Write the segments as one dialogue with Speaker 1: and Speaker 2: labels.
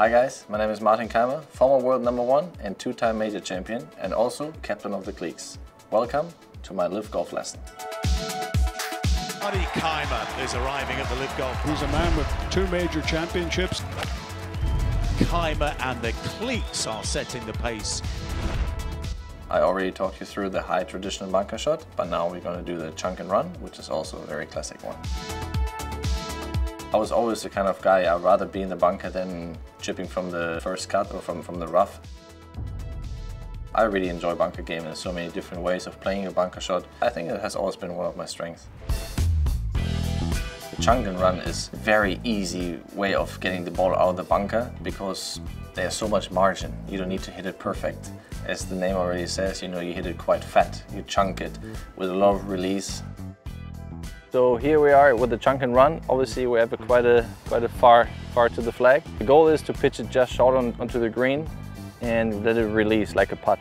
Speaker 1: Hi guys, my name is Martin Kaymer, former world #1 and two-time major champion and also captain of the cliques. Welcome to my LIV golf lesson.
Speaker 2: Kaymer is arriving at the LIV Golf.
Speaker 3: He's a man with 2 major championships.
Speaker 2: Kaymer and the cliques are setting the pace.
Speaker 1: I already talked you through the high traditional bunker shot, but now we're going to do the chunk and run, which is also a very classic one. I was always the kind of guy, I'd rather be in the bunker than chipping from the first cut or from the rough. I really enjoy bunker game. There's so many different ways of playing a bunker shot. I think it has always been one of my strengths. The chunk and run is a very easy way of getting the ball out of the bunker because there's so much margin. You don't need to hit it perfect. As the name already says, you hit it quite fat. You chunk it with a lot of release. So here we are with the chunk and run. Obviously we have quite a far to the flag. The goal is to pitch it just short onto the green and let it release like a putt.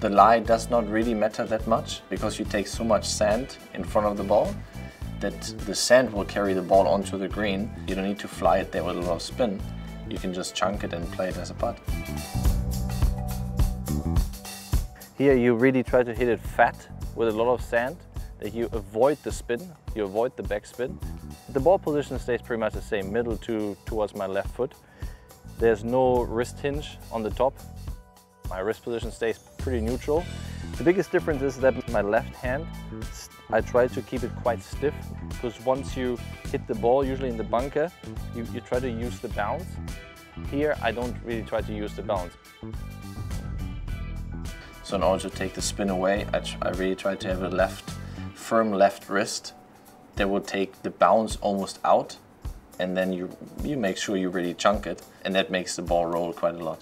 Speaker 1: The lie does not really matter that much because you take so much sand in front of the ball that the sand will carry the ball onto the green. You don't need to fly it there with a lot of spin. You can just chunk it and play it as a putt. Here you really try to hit it fat with a lot of sand, that you avoid the spin, you avoid the backspin. The ball position stays pretty much the same, middle towards my left foot. There's no wrist hinge on the top. My wrist position stays pretty neutral. The biggest difference is that my left hand, I try to keep it quite stiff, because once you hit the ball, usually in the bunker, you try to use the bounce. Here I don't really try to use the bounce. So in order to take the spin away, I really try to have a firm left wrist that will take the bounce almost out, and then you make sure you really chunk it, and that makes the ball roll quite a lot.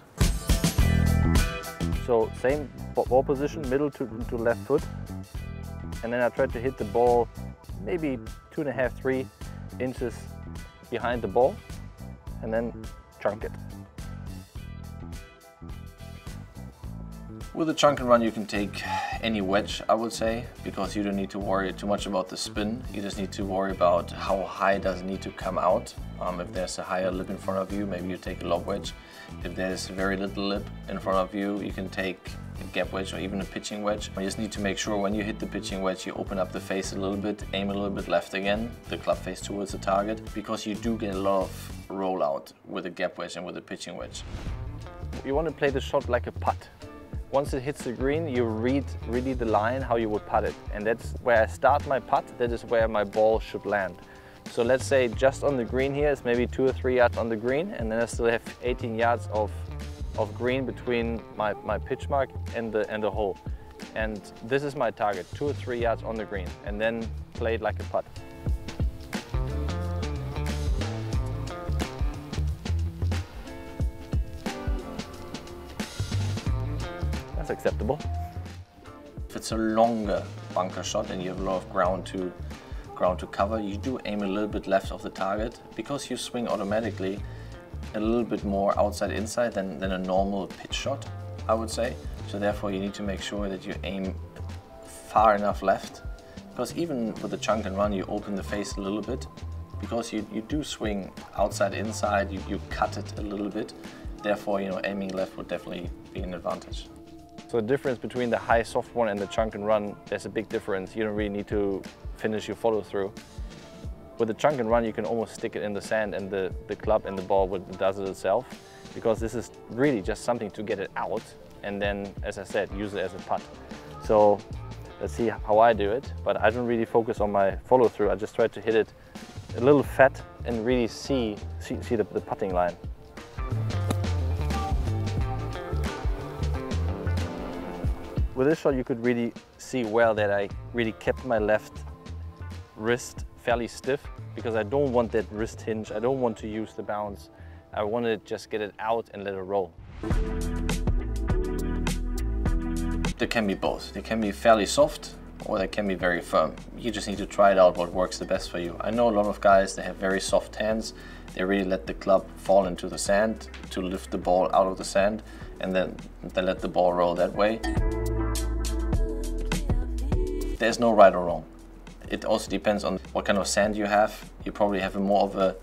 Speaker 1: So same ball position, middle to left foot, and then I try to hit the ball maybe 2.5, 3 inches behind the ball, and then chunk it. With the chunk and run you can take any wedge, I would say, because you don't need to worry too much about the spin. You just need to worry about how high does it need to come out. If there's a higher lip in front of you, maybe you take a lob wedge. If there's very little lip in front of you, you can take a gap wedge or even a pitching wedge. You just need to make sure when you hit the pitching wedge, you open up the face a little bit, aim a little bit left again, the club face towards the target, because you do get a lot of rollout with a gap wedge and with a pitching wedge. You want to play the shot like a putt. Once it hits the green, you read really the line how you would putt it. And that's where I start my putt, that is where my ball should land. So let's say just on the green here is maybe 2 or 3 yards on the green, and then I still have 18 yards of green between my pitch mark and the hole. And this is my target, 2 or 3 yards on the green, and then play it like a putt. That's acceptable. If it's a longer bunker shot and you have a lot of ground to cover, you do aim a little bit left of the target because you swing automatically a little bit more outside inside than a normal pitch shot, I would say. So therefore you need to make sure that you aim far enough left, because even with the chunk and run you open the face a little bit, because you do swing outside inside, you cut it a little bit. Therefore aiming left would definitely be an advantage. So the difference between the high soft one and the chunk and run, there's a big difference. You don't really need to finish your follow through. With the chunk and run you can almost stick it in the sand and the club and the ball does it itself, because this is really just something to get it out and then, as I said, use it as a putt. So let's see how I do it, but I don't really focus on my follow through. I just try to hit it a little fat and really see the putting line. With this shot you could really see well that I really kept my left wrist fairly stiff, because I don't want that wrist hinge, I don't want to use the bounce. I want to just get it out and let it roll. They can be both. They can be fairly soft or they can be very firm. You just need to try it out what works the best for you. I know a lot of guys, they have very soft hands. They really let the club fall into the sand to lift the ball out of the sand, and then they let the ball roll that way. There's no right or wrong. It also depends on what kind of sand you have. You probably have more of a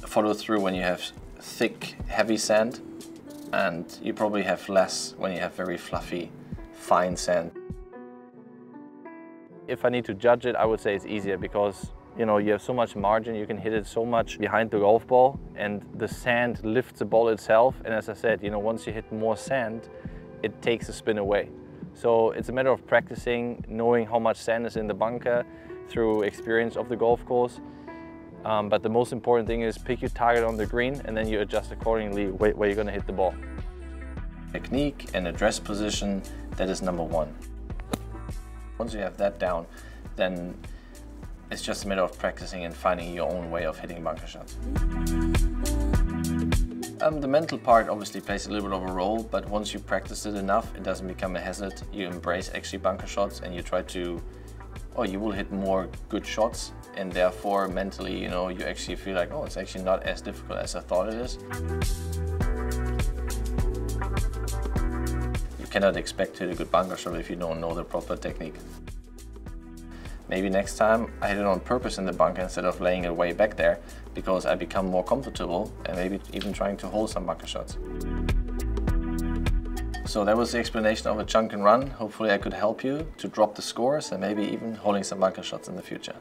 Speaker 1: follow through when you have thick, heavy sand, and you probably have less when you have very fluffy, fine sand. If I need to judge it, I would say it's easier because you know, you have so much margin, you can hit it so much behind the golf ball, and the sand lifts the ball itself. And as I said, you know, once you hit more sand, it takes the spin away. So it's a matter of practicing, knowing how much sand is in the bunker through experience of the golf course. But the most important thing is pick your target on the green and then you adjust accordingly where you're going to hit the ball. Technique and address position, that is number one. Once you have that down, then it's just a matter of practicing and finding your own way of hitting bunker shots. The mental part obviously plays a little bit of a role, but once you practice it enough, it doesn't become a hazard. You embrace actually bunker shots and you try to, or you will hit more good shots, and therefore mentally, you know, you actually feel like, oh, it's actually not as difficult as I thought it is. You cannot expect to hit a good bunker shot if you don't know the proper technique. Maybe next time I hit it on purpose in the bunker instead of laying it way back there, because I become more comfortable and maybe even trying to hold some bunker shots. So that was the explanation of a chunk and run. Hopefully I could help you to drop the scores and maybe even holding some bunker shots in the future.